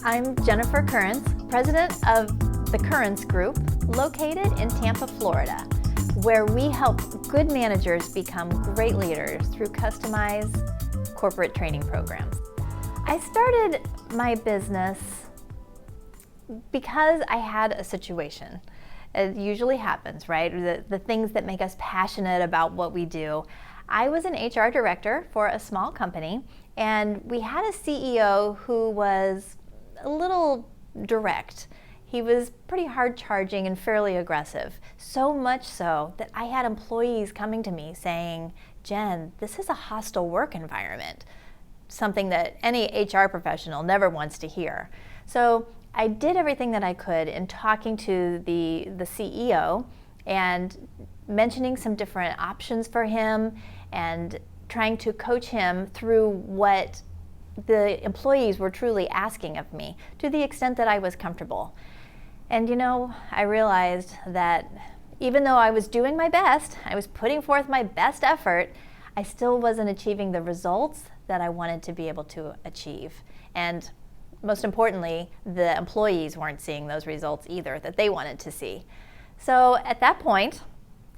I'm Jennifer Currence, president of the Currence Group, located in Tampa, Florida, where we help good managers become great leaders through customized corporate training programs. I started my business because I had a situation. It usually happens, right? The things that make us passionate about what we do. I was an HR director for a small company, and we had a CEO who was a little direct. He was pretty hard charging and fairly aggressive. So much so that I had employees coming to me saying, "Jen, this is a hostile work environment." Something that any HR professional never wants to hear. So I did everything that I could in talking to the CEO and mentioning some different options for him and trying to coach him through what the employees were truly asking of me to the extent that I was comfortable. And I realized that even though I was doing my best, I was putting forth my best effort, I still wasn't achieving the results that I wanted to be able to achieve. And most importantly, the employees weren't seeing those results either that they wanted to see. So at that point,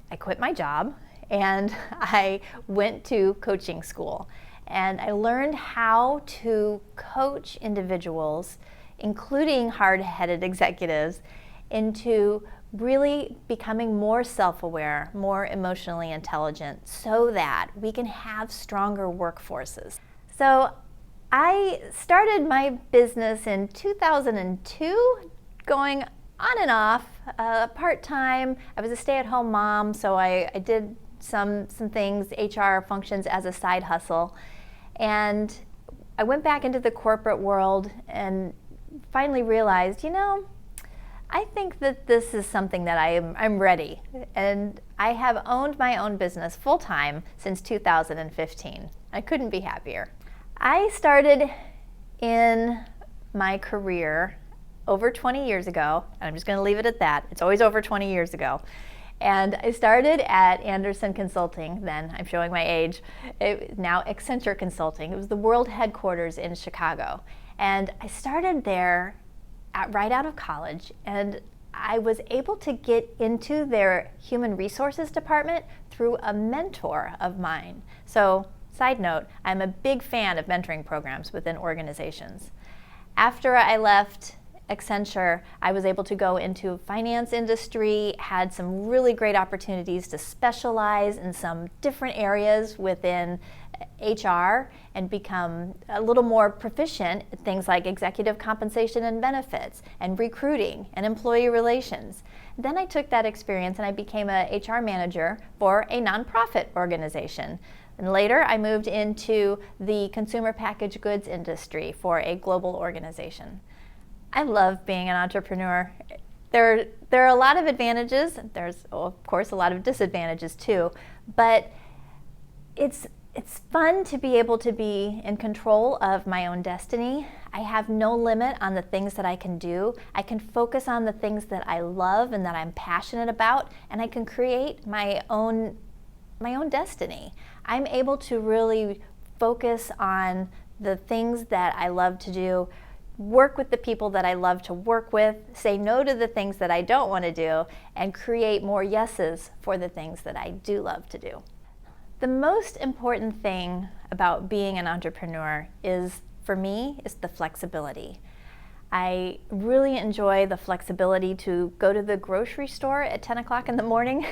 I quit my job and I went to coaching school. And I learned how to coach individuals, including hard-headed executives, into really becoming more self-aware, more emotionally intelligent, so that we can have stronger workforces. So I started my business in 2002, going on and off, part-time. I was a stay-at-home mom, so I did some things, HR functions as a side hustle. And I went back into the corporate world and finally realized, I think that this is something that I'm ready. And I have owned my own business full-time since 2015. I couldn't be happier. I started in my career over 20 years ago, and I'm just going to leave it at that. It's always over 20 years ago. And I started at Anderson Consulting then. I'm showing my age. Now Accenture Consulting. It was the world headquarters in Chicago. And I started there right out of college, and I was able to get into their human resources department through a mentor of mine. So, side note, I'm a big fan of mentoring programs within organizations. After I left Accenture, I was able to go into finance industry, had some really great opportunities to specialize in some different areas within HR and become a little more proficient at things like executive compensation and benefits and recruiting and employee relations. Then I took that experience and I became a HR manager for a nonprofit organization. And later I moved into the consumer packaged goods industry for a global organization. I love being an entrepreneur. There are a lot of advantages. There's, of course, a lot of disadvantages too. But it's fun to be able to be in control of my own destiny. I have no limit on the things that I can do. I can focus on the things that I love and that I'm passionate about, and I can create my own destiny. I'm able to really focus on the things that I love to do, work with the people that I love to work with, say no to the things that I don't want to do, and create more yeses for the things that I do love to do. The most important thing about being an entrepreneur for me, is the flexibility. I really enjoy the flexibility to go to the grocery store at 10 o'clock in the morning.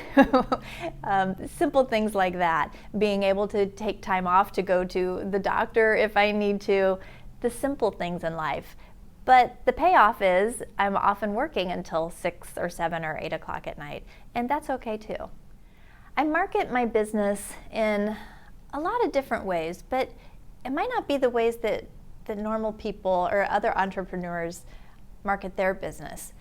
Simple things like that. Being able to take time off to go to the doctor if I need to. The simple things in life. But the payoff is I'm often working until 6 or 7 or 8 o'clock at night, and that's okay too. I market my business in a lot of different ways, but it might not be the ways that normal people or other entrepreneurs market their business.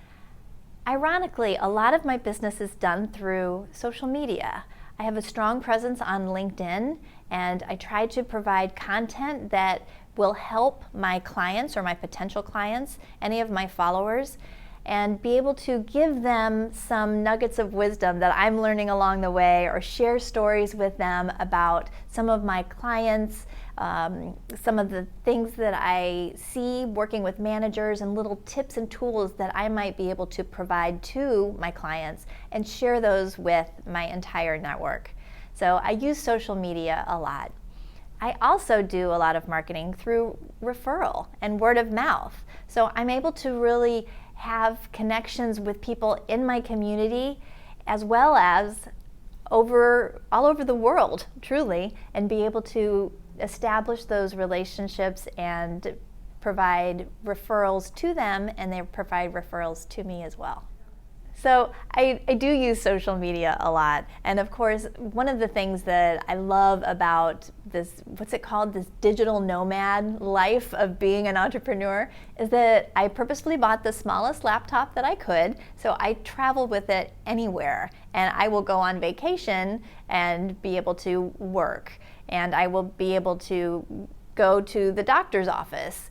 Ironically, a lot of my business is done through social media. I have a strong presence on LinkedIn, and I try to provide content that will help my clients or my potential clients, any of my followers. and be able to give them some nuggets of wisdom that I'm learning along the way, or share stories with them about some of my clients, some of the things that I see working with managers, and little tips and tools that I might be able to provide to my clients, and share those with my entire network. So I use social media a lot. I also do a lot of marketing through referral and word of mouth. So I'm able to really have connections with people in my community, as well as all over the world, truly, and be able to establish those relationships and provide referrals to them, and they provide referrals to me as well. So I do use social media a lot, and of course one of the things that I love about this, what's it called, this digital nomad life of being an entrepreneur, is that I purposefully bought the smallest laptop that I could, so I travel with it anywhere, and I will go on vacation and be able to work, and I will be able to go to the doctor's office,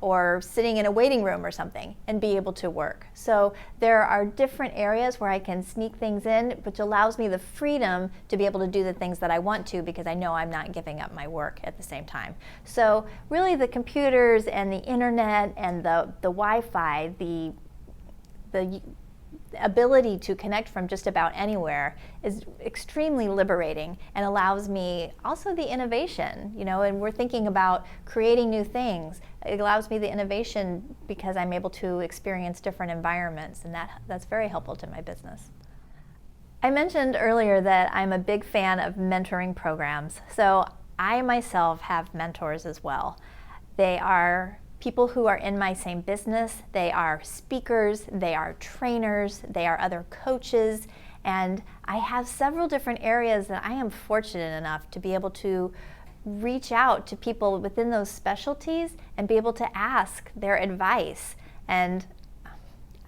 or sitting in a waiting room or something, and be able to work. So there are different areas where I can sneak things in, which allows me the freedom to be able to do the things that I want to, because I know I'm not giving up my work at the same time. So really the computers and the internet and the Wi-Fi, the ability to connect from just about anywhere is extremely liberating, and allows me also the innovation, and we're thinking about creating new things. It allows me the innovation because I'm able to experience different environments, and that's very helpful to my business. I mentioned earlier that I'm a big fan of mentoring programs. So I myself have mentors as well. They are people who are in my same business. They are speakers, they are trainers, they are other coaches, and I have several different areas that I am fortunate enough to be able to reach out to people within those specialties and be able to ask their advice. And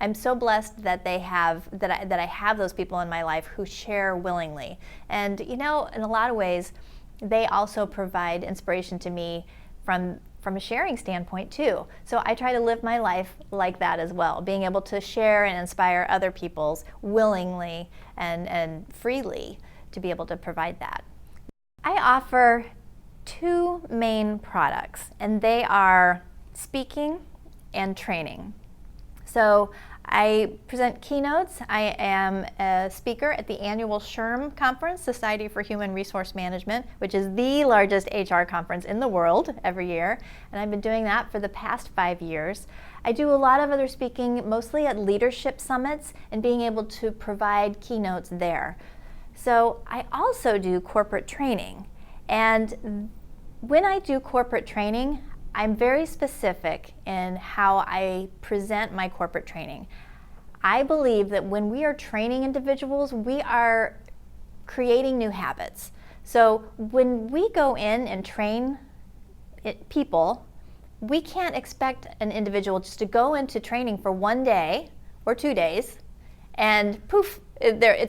I'm so blessed that I have those people in my life who share willingly. And in a lot of ways, they also provide inspiration to me from a sharing standpoint too. So I try to live my life like that as well, being able to share and inspire other people's willingly and freely, to be able to provide that. I offer two main products, and they are speaking and training. So I present keynotes. I am a speaker at the annual SHRM conference, Society for Human Resource Management, which is the largest HR conference in the world every year, and I've been doing that for the past 5 years. I do a lot of other speaking, mostly at leadership summits, and being able to provide keynotes there. So I also do corporate training, and when I do corporate training, I'm very specific in how I present my corporate training. I believe that when we are training individuals, we are creating new habits. So when we go in and train people, we can't expect an individual just to go into training for 1 day or 2 days and poof, they're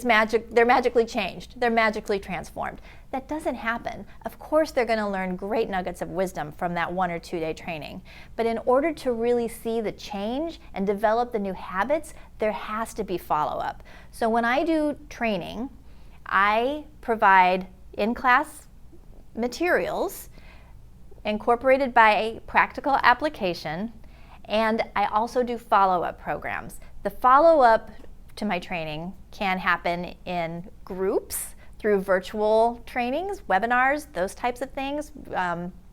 magically changed. They're magically transformed. That doesn't happen. Of course, they're going to learn great nuggets of wisdom from that 1 or 2 day training. But in order to really see the change and develop the new habits, there has to be follow-up. So when I do training, I provide in-class materials incorporated by practical application, and I also do follow-up programs. The follow-up to my training can happen in groups, through virtual trainings, webinars, those types of things.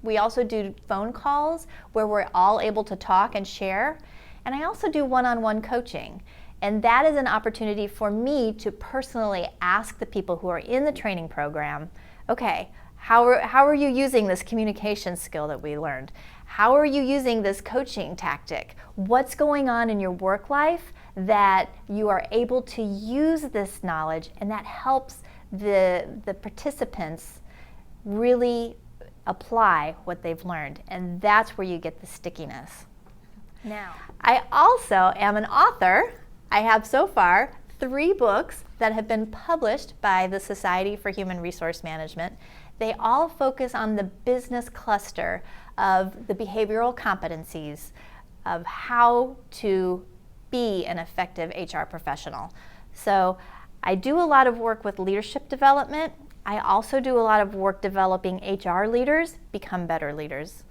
We also do phone calls where we're all able to talk and share. And I also do one-on-one coaching. And that is an opportunity for me to personally ask the people who are in the training program, okay, how are you using this communication skill that we learned? How are you using this coaching tactic? What's going on in your work life that you are able to use this knowledge, and that helps the participants really apply what they've learned, and that's where you get the stickiness. Now, I also am an author. I have so far 3 books that have been published by the Society for Human Resource Management. They all focus on the business cluster of the behavioral competencies of how to be an effective HR professional. So I do a lot of work with leadership development. I also do a lot of work developing HR leaders become better leaders.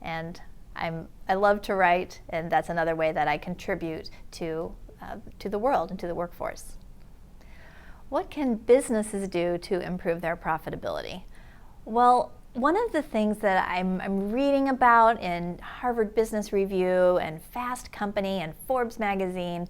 And I love to write, and that's another way that I contribute to the world and to the workforce. What can businesses do to improve their profitability? Well, one of the things that I'm reading about in Harvard Business Review and Fast Company and Forbes magazine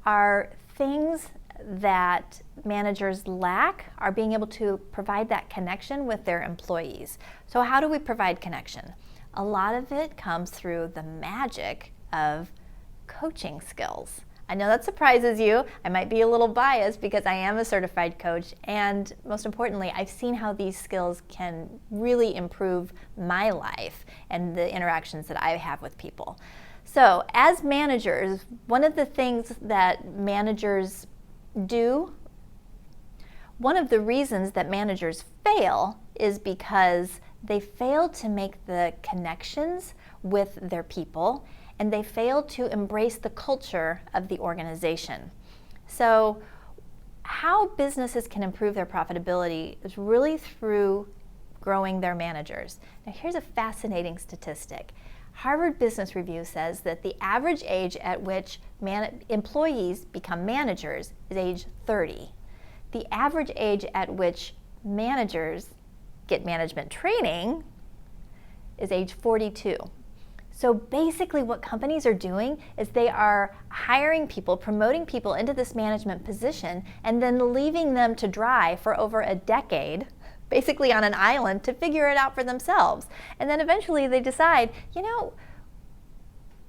are things that managers lack, are being able to provide that connection with their employees. So how do we provide connection? A lot of it comes through the magic of coaching skills. I know that surprises you. I might be a little biased because I am a certified coach, and most importantly, I've seen how these skills can really improve my life and the interactions that I have with people. So as managers, one of the things that managers do, one of the reasons that managers fail is because they fail to make the connections with their people, and they fail to embrace the culture of the organization. So how businesses can improve their profitability is really through growing their managers. Now here's a fascinating statistic. Harvard Business Review says that the average age at which employees become managers is age 30. The average age at which managers get management training is age 42. So basically what companies are doing is they are hiring people, promoting people into this management position, and then leaving them to dry for over a decade, basically on an island, to figure it out for themselves. And then eventually they decide, you know,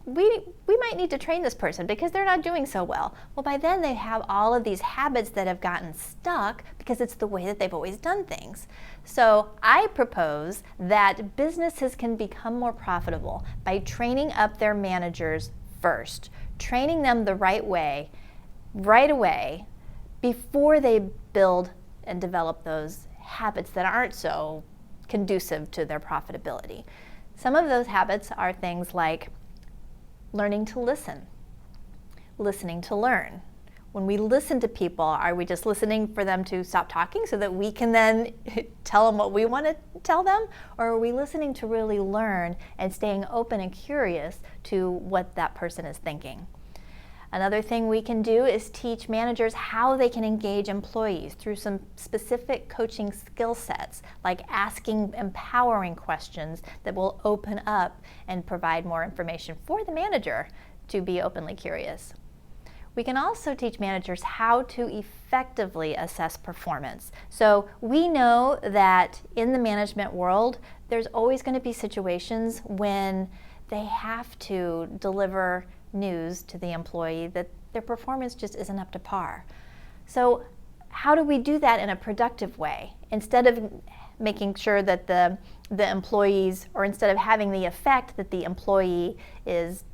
we might need to train this person because they're not doing so well. Well, by then they have all of these habits that have gotten stuck because it's the way that they've always done things. So I propose that businesses can become more profitable by training up their managers first, training them the right way, right away, before they build and develop those habits that aren't so conducive to their profitability. Some of those habits are things like learning to listen, listening to learn. When we listen to people, are we just listening for them to stop talking so that we can then tell them what we want to tell them? Or are we listening to really learn and staying open and curious to what that person is thinking? Another thing we can do is teach managers how they can engage employees through some specific coaching skill sets, like asking empowering questions that will open up and provide more information for the manager to be openly curious. We can also teach managers how to effectively assess performance. So we know that in the management world, there's always going to be situations when they have to deliver news to the employee that their performance just isn't up to par. So how do we do that in a productive way? Instead of making sure that the employees, or instead of having the effect that the employee is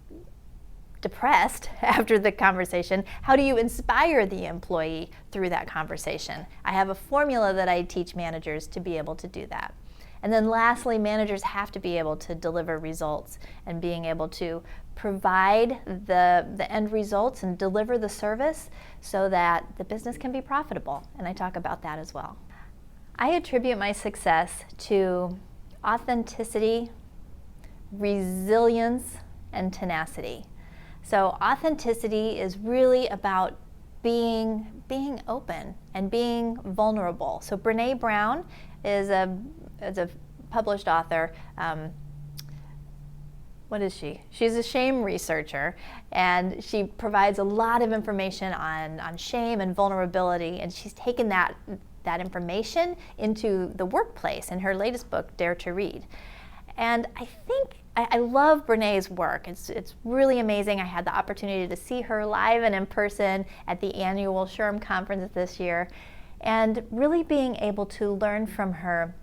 depressed after the conversation, how do you inspire the employee through that conversation? I have a formula that I teach managers to be able to do that. And then lastly, managers have to be able to deliver results and being able to provide the end results and deliver the service so that the business can be profitable. And I talk about that as well. I attribute my success to authenticity, resilience, and tenacity. So authenticity is really about being open and being vulnerable. So Brené Brown is a published author. What is she? She's a shame researcher, and she provides a lot of information on shame and vulnerability, and she's taken that information into the workplace in her latest book, Dare to Read. And I love Brené's work. It's really amazing. I had the opportunity to see her live and in person at the annual SHRM conference this year, and really being able to learn from her.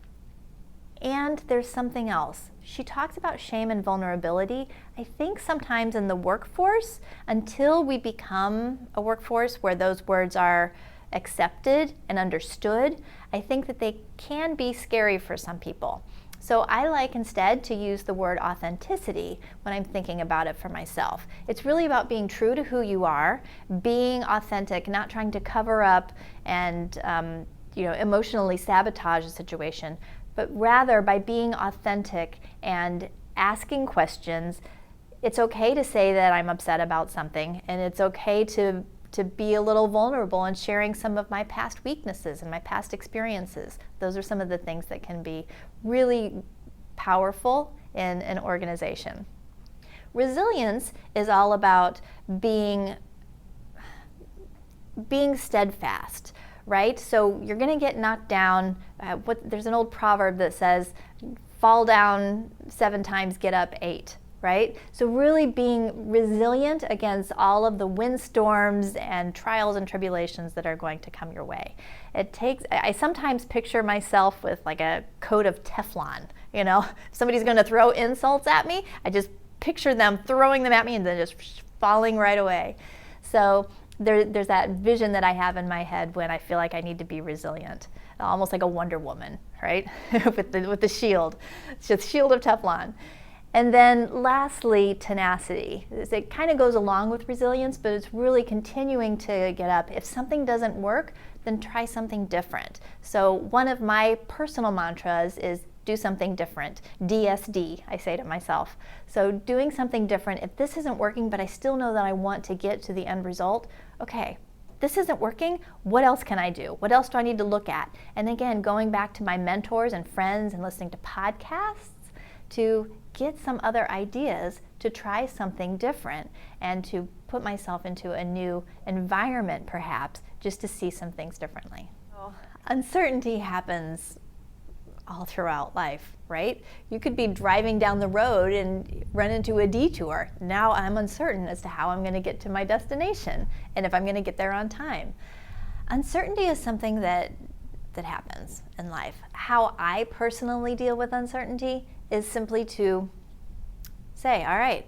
And there's something else. She talks about shame and vulnerability. I think sometimes in the workforce, until we become a workforce where those words are accepted and understood, I think that they can be scary for some people. So I like instead to use the word authenticity when I'm thinking about it for myself. It's really about being true to who you are, being authentic, not trying to cover up and emotionally sabotage a situation, but rather by being authentic and asking questions. It's okay to say that I'm upset about something, and it's okay to be a little vulnerable and sharing some of my past weaknesses and my past experiences. Those are some of the things that can be really powerful in an organization. Resilience is all about being steadfast, right? So you're going to get knocked down. There's an old proverb that says, fall down 7 times, get up 8. Right? So really being resilient against all of the windstorms and trials and tribulations that are going to come your way. I sometimes picture myself with like a coat of Teflon. If somebody's going to throw insults at me, I just picture them throwing them at me and then just falling right away. So there's that vision that I have in my head when I feel like I need to be resilient, almost like a Wonder Woman, right? with the shield. It's just shield of Teflon. And then lastly, tenacity. It kind of goes along with resilience, but it's really continuing to get up. If something doesn't work, then try something different. So one of my personal mantras is do something different. DSD, I say to myself. So doing something different. If this isn't working, but I still know that I want to get to the end result, okay, this isn't working, what else can I do? What else do I need to look at? And again, going back to my mentors and friends and listening to podcasts to get some other ideas to try something different and to put myself into a new environment perhaps just to see some things differently. Uncertainty happens all throughout life, right? You could be driving down the road and run into a detour. Now I'm uncertain as to how I'm going to get to my destination and if I'm going to get there on time. Uncertainty is something that happens in life. How I personally deal with uncertainty is simply to say, all right,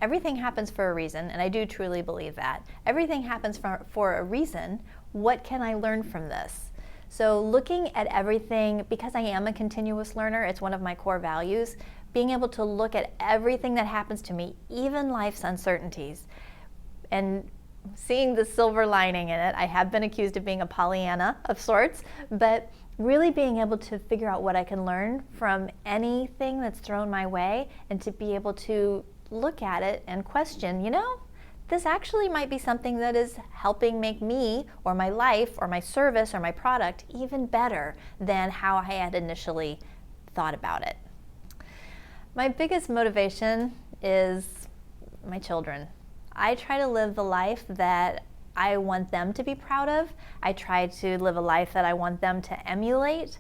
everything happens for a reason, and I do truly believe that. Everything happens for a reason. What can I learn from this? So looking at everything, because I am a continuous learner, it's one of my core values, being able to look at everything that happens to me, even life's uncertainties, and seeing the silver lining in it. I have been accused of being a Pollyanna of sorts, but really being able to figure out what I can learn from anything that's thrown my way and to be able to look at it and question, this actually might be something that is helping make me or my life or my service or my product even better than how I had initially thought about it. My biggest motivation is my children. I try to live the life that I want them to be proud of. I try to live a life that I want them to emulate.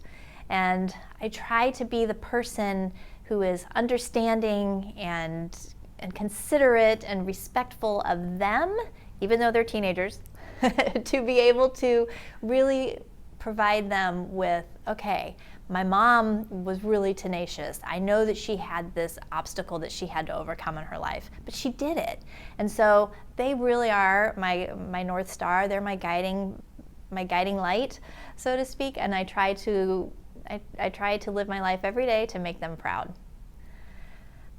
And I try to be the person who is understanding and considerate and respectful of them, even though they're teenagers, to be able to really provide them with, okay, my mom was really tenacious. I know that she had this obstacle that she had to overcome in her life, but she did it. And so they really are my North Star. They're my guiding light, so to speak, and I try to live my life every day to make them proud.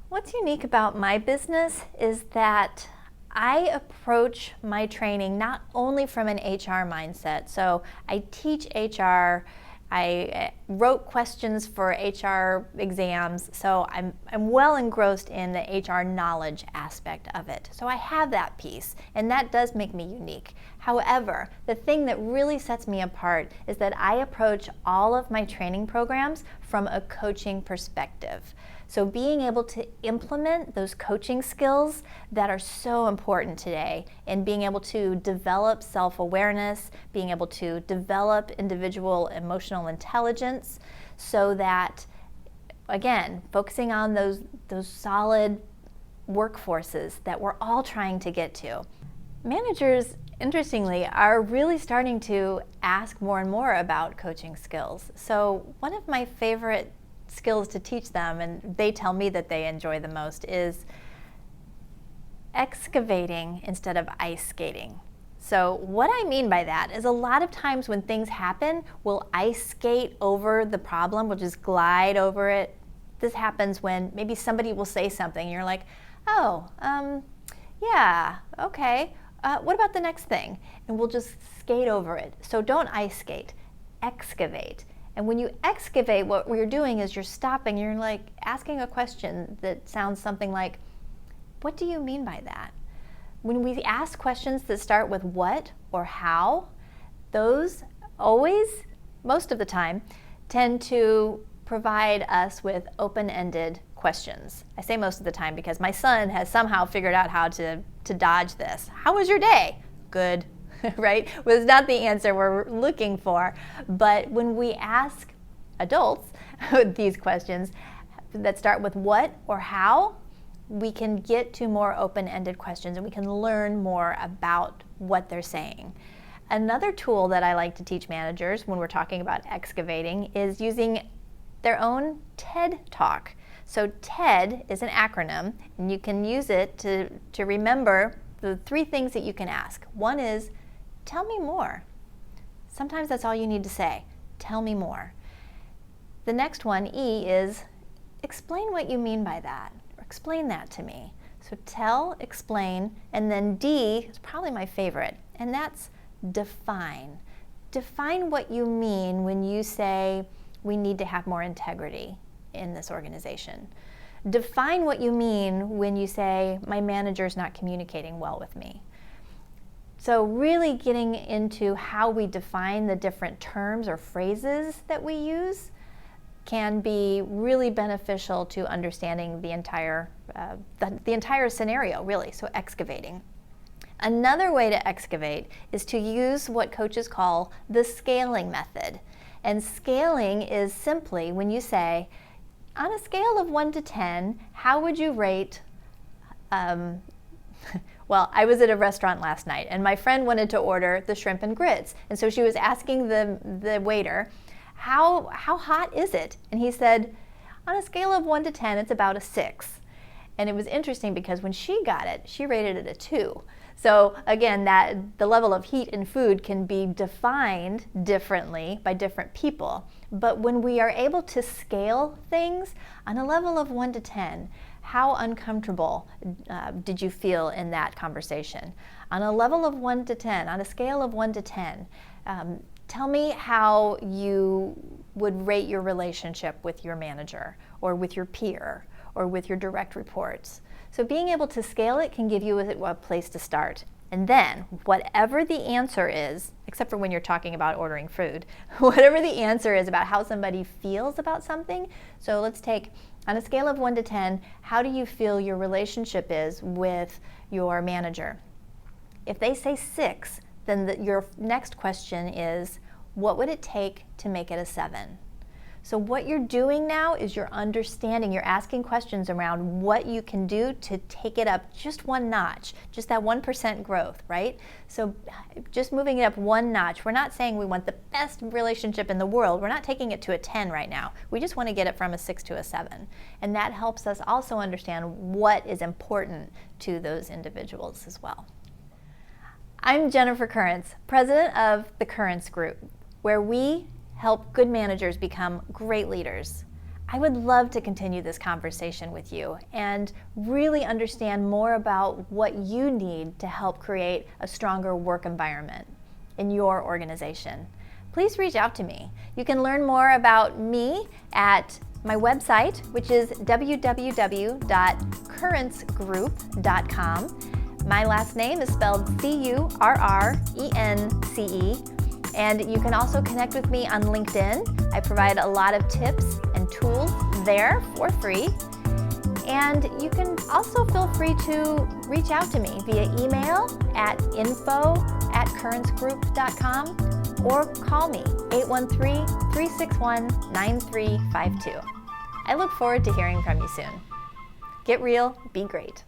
What's unique about my business is that I approach my training not only from an HR mindset. So I teach HR, I wrote questions for HR exams, so I'm well engrossed in the HR knowledge aspect of it. So I have that piece, and that does make me unique. However, the thing that really sets me apart is that I approach all of my training programs from a coaching perspective. So being able to implement those coaching skills that are so important today, and being able to develop self-awareness, being able to develop individual emotional intelligence, so that, again, focusing on those solid workforces that we're all trying to get to. Managers, interestingly, are really starting to ask more and more about coaching skills. So one of my favorite skills to teach them, and they tell me that they enjoy the most, is excavating instead of ice skating. So what I mean by that is a lot of times when things happen, we'll ice skate over the problem, we'll just glide over it. This happens when maybe somebody will say something and you're like, oh, yeah, okay. What about the next thing? And we'll just skate over it. So don't ice skate, excavate. And when you excavate, what you're doing is you're stopping, you're like asking a question that sounds something like, what do you mean by that? When we ask questions that start with what or how, those always, most of the time, tend to provide us with open-ended questions. I say most of the time because my son has somehow figured out how to dodge this. How was your day? Good, right? Was not the answer we're looking for. But when we ask adults these questions that start with what or how, we can get to more open-ended questions and we can learn more about what they're saying. Another tool that I like to teach managers when we're talking about excavating is using their own TED Talk. So TED is an acronym, and you can use it to remember the 3 things that you can ask. One is, tell me more. Sometimes that's all you need to say, tell me more. The next one, E, is explain what you mean by that, or explain that to me. So tell, explain, and then D is probably my favorite, and that's define. Define what you mean when you say we need to have more integrity in this organization. Define what you mean when you say my manager's not communicating well with me. So really getting into how we define the different terms or phrases that we use can be really beneficial to understanding the entire scenario, really, so excavating. Another way to excavate is to use what coaches call the scaling method. And scaling is simply when you say, on a scale of 1 to 10, how would you rate, well, I was at a restaurant last night and my friend wanted to order the shrimp and grits. And so she was asking the waiter, how hot is it? And he said, on a scale of 1 to 10, it's about a 6. And it was interesting because when she got it, she rated it a 2. So again, the level of heat in food can be defined differently by different people. But when we are able to scale things on a level of 1 to 10, how uncomfortable did you feel in that conversation? On a level of 1 to 10, on a scale of 1 to 10, tell me how you would rate your relationship with your manager or with your peer or with your direct reports. So being able to scale it can give you a place to start. And then, whatever the answer is, except for when you're talking about ordering food, whatever the answer is about how somebody feels about something, so let's take, on a scale of 1 to 10, how do you feel your relationship is with your manager? If they say 6, then your next question is, what would it take to make it a 7? So what you're doing now is you're understanding, you're asking questions around what you can do to take it up just 1 notch, just that 1% growth, right? So just moving it up 1 notch. We're not saying we want the best relationship in the world. We're not taking it to a 10 right now. We just want to get it from a 6 to a 7. And that helps us also understand what is important to those individuals as well. I'm Jennifer Currence, president of the Currence Group, where we help good managers become great leaders. I would love to continue this conversation with you and really understand more about what you need to help create a stronger work environment in your organization. Please reach out to me. You can learn more about me at my website, which is www.currencegroup.com. My last name is spelled Currence. And you can also connect with me on LinkedIn. I provide a lot of tips and tools there for free. And you can also feel free to reach out to me via email at info@currencegroup.com or call me 813-361-9352. I look forward to hearing from you soon. Get real, be great.